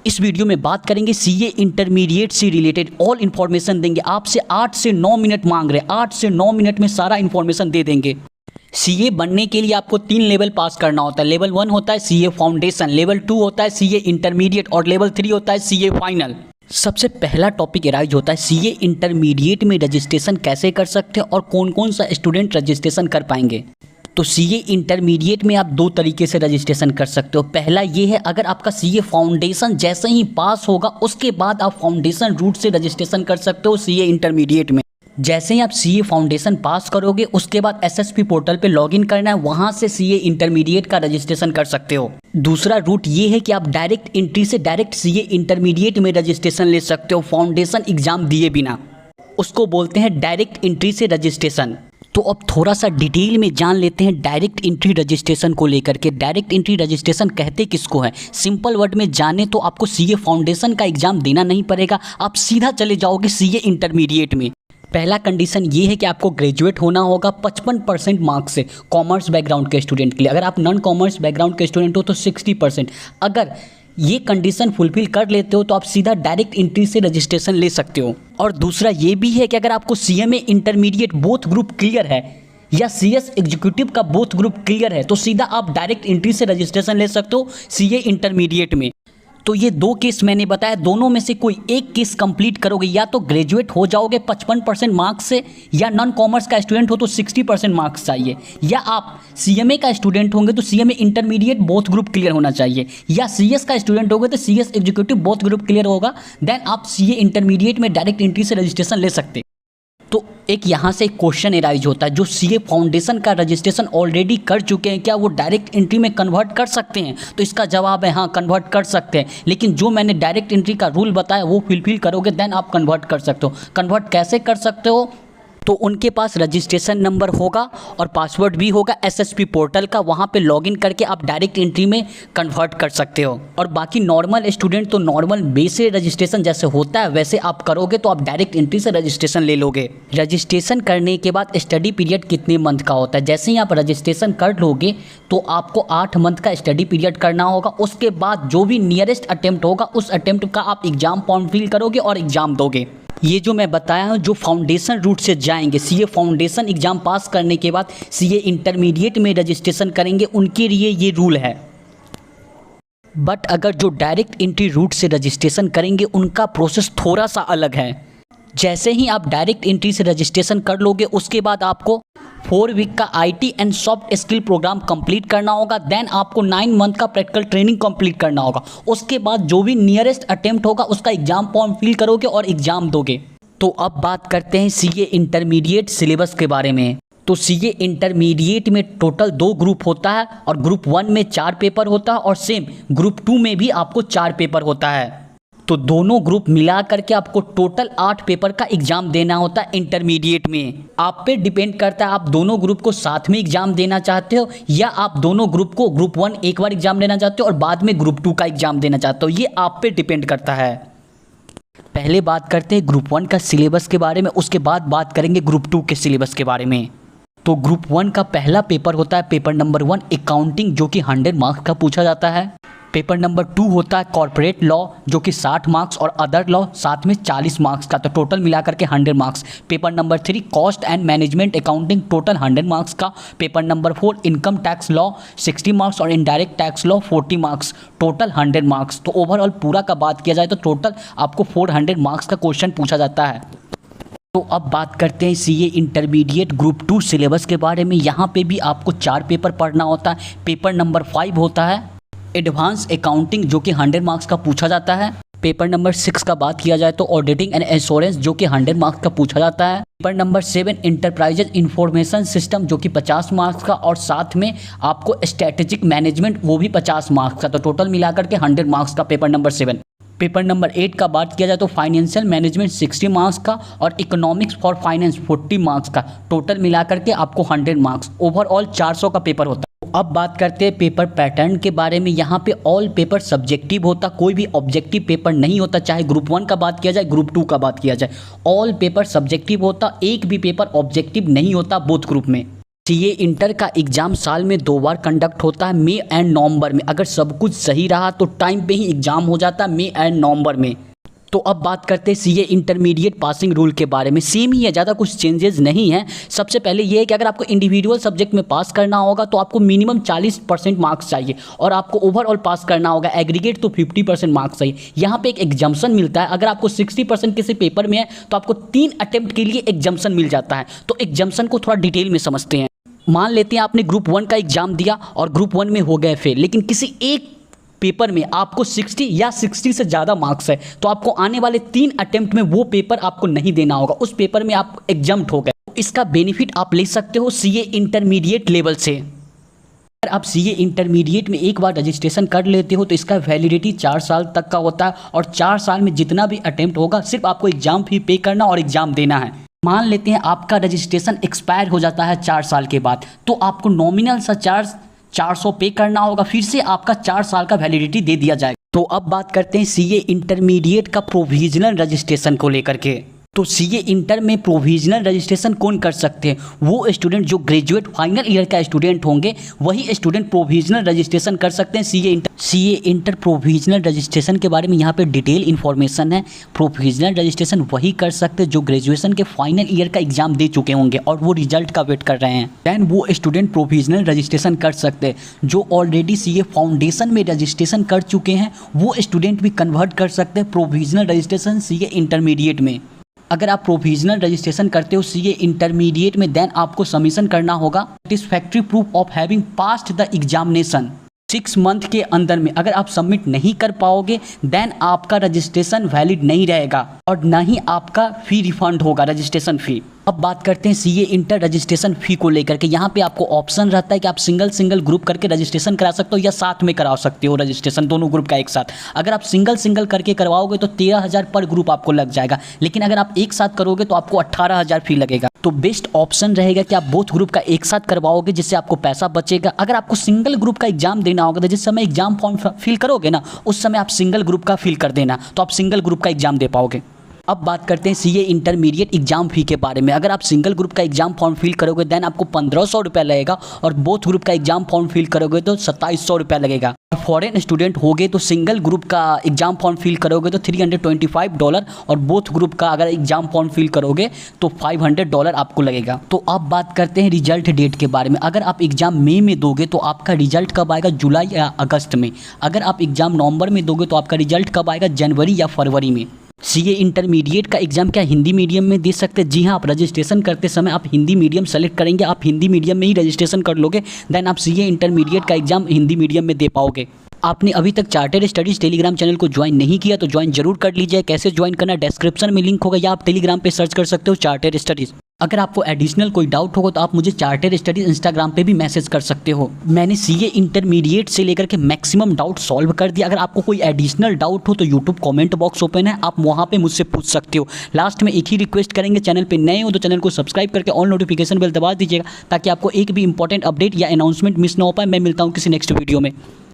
इस वीडियो में बात करेंगे सीए इंटरमीडिएट से रिलेटेड ऑल इन्फॉर्मेशन देंगे। आपसे 8 से 9 मिनट मांग रहे हैं, 8 से 9 मिनट में सारा इन्फॉर्मेशन दे देंगे। सीए बनने के लिए आपको 3 लेवल पास करना होता है। लेवल 1 होता है सीए फाउंडेशन, लेवल 2 होता है सीए इंटरमीडिएट और लेवल 3 होता है सीए फाइनल। सबसे पहला टॉपिक एराइज होता है सीए इंटरमीडिएट में रजिस्ट्रेशन कैसे कर सकते हैं और कौन कौन सा स्टूडेंट रजिस्ट्रेशन कर पाएंगे। तो सीए इंटरमीडिएट में आप 2 तरीके से रजिस्ट्रेशन कर सकते हो। पहला ये है, अगर आपका सीए फाउंडेशन जैसे ही पास होगा उसके बाद आप फाउंडेशन रूट से रजिस्ट्रेशन कर सकते हो सीए इंटरमीडिएट में। जैसे ही आप सीए फाउंडेशन पास करोगे उसके बाद एसएसपी पोर्टल पे लॉगिन करना है, वहाँ से सीए इंटरमीडिएट का रजिस्ट्रेशन कर सकते हो। दूसरा रूट ये है कि आप डायरेक्ट एंट्री से डायरेक्ट सीए इंटरमीडिएट में रजिस्ट्रेशन ले सकते हो फाउंडेशन एग्जाम दिए बिना। उसको बोलते हैं डायरेक्ट एंट्री से रजिस्ट्रेशन। तो अब थोड़ा सा डिटेल में जान लेते हैं डायरेक्ट एंट्री रजिस्ट्रेशन को लेकर के। डायरेक्ट एंट्री रजिस्ट्रेशन कहते किसको है? सिंपल वर्ड में जाने तो आपको सीए फाउंडेशन का एग्जाम देना नहीं पड़ेगा, आप सीधा चले जाओगे सीए इंटरमीडिएट में। पहला कंडीशन ये है कि आपको ग्रेजुएट होना होगा 55% मार्क्स से कॉमर्स बैकग्राउंड के स्टूडेंट के लिए। अगर आप नॉन कॉमर्स बैकग्राउंड के स्टूडेंट हो तो 60%। अगर ये कंडीशन फुलफिल कर लेते हो तो आप सीधा डायरेक्ट एंट्री से रजिस्ट्रेशन ले सकते हो। और दूसरा ये भी है कि अगर आपको CMA intermediate both group clear है या सीएस एग्जीक्यूटिव का बोथ ग्रुप क्लियर है तो सीधा आप डायरेक्ट एंट्री से रजिस्ट्रेशन ले सकते हो सीए इंटरमीडिएट में। तो ये 2 केस मैंने बताया, दोनों में से कोई एक केस कंप्लीट करोगे, या तो ग्रेजुएट हो जाओगे 55% मार्क्स से, या नॉन कॉमर्स का स्टूडेंट हो तो 60% मार्क्स चाहिए, या आप सीएमए का स्टूडेंट होंगे तो CMA intermediate both group clear होना चाहिए, या सीएस का स्टूडेंट होगे तो CS executive both group clear होगा। देन आप सीए इंटरमीडिएट में डायरेक्ट एंट्री से रजिस्ट्रेशन ले सकते। तो एक यहाँ से एक क्वेश्चन एराइज होता है, जो सीए फाउंडेशन का रजिस्ट्रेशन ऑलरेडी कर चुके हैं क्या वो डायरेक्ट एंट्री में कन्वर्ट कर सकते हैं? तो इसका जवाब है हाँ, कन्वर्ट कर सकते हैं। लेकिन जो मैंने डायरेक्ट एंट्री का रूल बताया वो फुलफिल करोगे देन आप कन्वर्ट कर सकते हो। कन्वर्ट कैसे कर सकते हो? तो उनके पास रजिस्ट्रेशन नंबर होगा और पासवर्ड भी होगा एसएसपी पोर्टल का, वहाँ पे लॉगिन करके आप डायरेक्ट एंट्री में कन्वर्ट कर सकते हो। और बाकी नॉर्मल स्टूडेंट तो नॉर्मल बेसिक रजिस्ट्रेशन जैसे होता है वैसे आप करोगे तो आप डायरेक्ट एंट्री से रजिस्ट्रेशन ले लोगे। रजिस्ट्रेशन करने के बाद स्टडी पीरियड कितने मंथ का होता है? जैसे ही आप रजिस्ट्रेशन कर लोगे तो आपको 8 मंथ का स्टडी पीरियड करना होगा। उसके बाद जो भी नियरेस्ट अटेम्प्ट होगा उस अटेम्प्ट का आप एग्जाम फॉर्म फिल करोगे और एग्जाम दोगे। ये जो मैं बताया हूँ, जो फाउंडेशन रूट से जाएंगे सीए फाउंडेशन एग्जाम पास करने के बाद सीए इंटरमीडिएट में रजिस्ट्रेशन करेंगे, उनके लिए ये रूल है। बट अगर जो डायरेक्ट एंट्री रूट से रजिस्ट्रेशन करेंगे उनका प्रोसेस थोड़ा सा अलग है। जैसे ही आप डायरेक्ट एंट्री से रजिस्ट्रेशन कर लोगे उसके बाद आपको 4 वीक का IT and soft skill program complete करना होगा। देन आपको 9 मंथ का प्रैक्टिकल ट्रेनिंग कंप्लीट करना होगा। उसके बाद जो भी नियरेस्ट अटेम्प्ट होगा उसका एग्जाम फॉर्म फिल करोगे और एग्जाम दोगे। तो अब बात करते हैं सीए इंटरमीडिएट सिलेबस के बारे में। तो सीए इंटरमीडिएट में टोटल 2 ग्रुप होता है और ग्रुप 1 में 4 पेपर होता है और सेम ग्रुप 2 में भी आपको 4 पेपर होता है। तो दोनों ग्रुप मिला करके आपको टोटल 8 पेपर का एग्जाम देना होता है इंटरमीडिएट में। आप पे डिपेंड करता है आप दोनों ग्रुप को साथ में एग्जाम देना चाहते हो या आप दोनों ग्रुप को ग्रुप 1 एक बार एग्जाम देना चाहते हो और बाद में ग्रुप 2 का एग्जाम देना चाहते हो। ये आप पे डिपेंड करता है। पहले बात करते हैं ग्रुप 1 का सिलेबस के बारे में, उसके बाद बात करेंगे ग्रुप 2 के सिलेबस के बारे में। तो ग्रुप 1 का पहला पेपर होता है पेपर नंबर 1 अकाउंटिंग, जो कि 100 मार्क्स का पूछा जाता है। पेपर नंबर 2 होता है कॉर्पोरेट लॉ, जो कि 60 मार्क्स और अदर लॉ साथ में 40 मार्क्स का, तो टोटल मिलाकर के 100 marks. Paper number 3 cost and management accounting, total 100 marks का। Paper number 4 income tax law 60 marks और indirect tax law 40 marks, total 100 marks. तो ओवरऑल पूरा का बात किया जाए तो टोटल आपको 400 मार्क्स का क्वेश्चन पूछा जाता है। तो अब बात करते हैं सीए इंटरमीडिएट ग्रुप 2 सिलेबस के बारे में। यहाँ पे भी आपको 4 पेपर पढ़ना होता है। पेपर नंबर 5 होता है एडवांस अकाउंटिंग, जो कि 100 मार्क्स का पूछा जाता है। पेपर नंबर 6 का बात किया जाए तो ऑडिटिंग एंड इंश्योरेंस, जो कि 100 मार्क्स का पूछा जाता है। Paper number 7 enterprises information system, जो कि 50 मार्क्स का, और साथ में आपको स्ट्रेटेजिक मैनेजमेंट वो भी 50 मार्क्स का, तो टोटल मिलाकर के 100 मार्क्स का पेपर नंबर 7। पेपर नंबर 8 का बात किया जाए तो फाइनेंशियल मैनेजमेंट 60 मार्क्स का और इकोनॉमिक्स फॉर फाइनेंस 40 मार्क्स का, टोटल मिलाकर के आपको 100 मार्क्स, ओवरऑल 400 का पेपर होता है। अब बात करते हैं पेपर पैटर्न के बारे में। यहाँ पे ऑल पेपर सब्जेक्टिव होता, कोई भी ऑब्जेक्टिव पेपर नहीं होता, चाहे ग्रुप 1 का बात किया जाए ग्रुप 2 का बात किया जाए, ऑल पेपर सब्जेक्टिव होता, एक भी पेपर ऑब्जेक्टिव नहीं होता बोथ ग्रुप में। सीए इंटर का एग्ज़ाम साल में 2 बार कंडक्ट होता है, मई एंड नवंबर में। अगर सब कुछ सही रहा तो टाइम पे ही एग्ज़ाम हो जाता है, मई एंड नवंबर में। तो अब बात करते हैं सीए इंटरमीडिएट पासिंग रूल के बारे में। सेम ही है, ज़्यादा कुछ चेंजेस नहीं है। सबसे पहले ये है कि अगर आपको इंडिविजुअल सब्जेक्ट में पास करना होगा तो आपको मिनिमम 40% मार्क्स चाहिए, और आपको ओवरऑल पास करना होगा एग्रीगेट तो 50% मार्क्स चाहिए। यहाँ पे एक एग्जाम्पशन मिलता है, अगर आपको 60% किसी पेपर में है तो आपको 3 अटेम्प्ट के लिए एग्जाम्पशन मिल जाता है। तो एग्जाम्पशन को थोड़ा डिटेल में समझते हैं। मान लेते हैं आपने ग्रुप 1 का एग्जाम दिया और ग्रुप 1 में हो गए फेल, लेकिन किसी एक पेपर में आपको 60 या 60 से ज़्यादा मार्क्स है, तो आपको आने वाले 3 अटेम्प्ट में वो पेपर आपको नहीं देना होगा, उस पेपर में आप एग्जाम्प्ट हो गए। तो इसका बेनिफिट आप ले सकते हो सीए इंटरमीडिएट लेवल से। अगर आप सीए इंटरमीडिएट में एक बार रजिस्ट्रेशन कर लेते हो तो इसका वैलिडिटी 4 साल तक का होता है, और 4 साल में जितना भी अटेम्प्ट होगा सिर्फ आपको एग्जाम फी पे करना और एग्जाम देना है। मान लेते हैं आपका रजिस्ट्रेशन एक्सपायर हो जाता है 4 साल के बाद, तो आपको नॉमिनल सा चार्ज 400 पे करना होगा, फिर से आपका 4 साल का वैलिडिटी दे दिया जाएगा। तो अब बात करते हैं सीए इंटरमीडिएट का प्रोविजनल रजिस्ट्रेशन को लेकर के। तो सीए इंटर में प्रोविजनल रजिस्ट्रेशन कौन कर सकते हैं? वो स्टूडेंट जो ग्रेजुएट फाइनल ईयर का स्टूडेंट होंगे वही स्टूडेंट प्रोविजनल रजिस्ट्रेशन कर सकते हैं सीए इंटर प्रोविजनल रजिस्ट्रेशन के बारे में यहाँ पे डिटेल इन्फॉर्मेशन है। प्रोविजनल रजिस्ट्रेशन वही कर सकते हैं जो ग्रेजुएशन के फाइनल ईयर का एग्जाम दे चुके होंगे और वो रिजल्ट का वेट कर रहे हैं। दैन वो स्टूडेंट प्रोविजनल रजिस्ट्रेशन कर सकते हैं। जो ऑलरेडी सीए फाउंडेशन में रजिस्ट्रेशन कर चुके हैं वो स्टूडेंट भी कन्वर्ट कर सकते हैं प्रोविजनल रजिस्ट्रेशन सीए इंटरमीडिएट में। अगर आप प्रोविजनल रजिस्ट्रेशन करते हो सीए इंटरमीडिएट में, देन आपको सबमिशन करना होगा satisfactory proof of having passed the examination 6 month के अंदर में। अगर आप सबमिट नहीं कर पाओगे देन आपका रजिस्ट्रेशन वैलिड नहीं रहेगा और ना ही आपका फी रिफंड होगा, रजिस्ट्रेशन फी। अब बात करते हैं सीए इंटर रजिस्ट्रेशन फ़ी को लेकर के। यहाँ पे आपको ऑप्शन रहता है कि आप सिंगल ग्रुप करके रजिस्ट्रेशन करा सकते हो या साथ में करा सकते हो रजिस्ट्रेशन, दोनों ग्रुप का एक साथ। अगर आप सिंगल करके करवाओगे तो 13,000 पर ग्रुप आपको लग जाएगा, लेकिन अगर आप एक साथ करोगे तो आपको 18,000 फी लगेगा। तो बेस्ट ऑप्शन रहेगा कि आप बोथ ग्रुप का एक साथ करवाओगे, जिससे आपको पैसा बचेगा। अगर आपको सिंगल ग्रुप का एग्जाम देना होगा तो जिस समय एग्जाम फॉर्म फिल करोगे ना उस समय आप सिंगल ग्रुप का फिल कर देना, तो आप सिंगल ग्रुप का एग्जाम दे पाओगे। अब बात करते हैं सीए इंटरमीडिएट एग्जाम फी के बारे में। अगर आप सिंगल ग्रुप का एग्जाम फॉर्म फिल करोगे देन आपको 1500 रुपये लगेगा, और बोथ ग्रुप का एग्जाम फॉर्म फिल करोगे तो 2700 रुपये लगेगा। फॉरेन स्टूडेंट होगे तो सिंगल ग्रुप का एग्जाम फॉर्म फिल करोगे तो $325, और बोथ ग्रुप का अगर एग्जाम फॉर्म फिल करोगे तो $500 आपको लगेगा। तो अब बात करते हैं रिजल्ट डेट के बारे में। अगर आप एग्जाम मई में दोगे तो आपका रिजल्ट कब आएगा? जुलाई या अगस्त में। अगर आप एग्जाम नवंबर में दोगे तो आपका रिजल्ट कब आएगा? जनवरी या फरवरी में। सीए इंटरमीडिएट का एग्जाम क्या हिंदी मीडियम में दे सकते हैं? जी हाँ, आप रजिस्ट्रेशन करते समय आप हिंदी मीडियम सेलेक्ट करेंगे, आप हिंदी मीडियम में ही रजिस्ट्रेशन कर लोगे, देन आप सीए इंटरमीडिएट का एग्जाम हिंदी मीडियम में दे पाओगे। आपने अभी तक चार्टेड स्टडीज़ टेलीग्राम चैनल को ज्वाइन नहीं किया तो ज्वाइन जरूर कर लीजिए। कैसे ज्वाइन करना, डिस्क्रिप्शन में लिंक होगा, या आप टेलीग्राम पे सर्च कर सकते हो चार्टेड स्टडीज़। अगर आपको एडिशनल कोई डाउट होगा तो आप मुझे चार्टेड स्टडीज़ इंस्टाग्राम पे भी मैसेज कर सकते हो। मैंने सीए इंटरमीडिएट से लेकर के मैक्सिमम डाउट सॉल्व कर दिया। अगर आपको कोई एडिशनल डाउट हो तो यूट्यूब कमेंट बॉक्स ओपन है, आप वहाँ पे मुझसे पूछ सकते हो। लास्ट में एक ही रिक्वेस्ट करेंगे, चैनल पे नए हो तो चैनल को सब्सक्राइब करके ऑल नोटिफिकेशन बेल दबा दीजिएगा, ताकि आपको एक भी इंपॉर्टेंट अपडेट या अनाउंसमेंट मिस ना हो पाए। मैं मिलता हूँ किसी नेक्स्ट वीडियो में।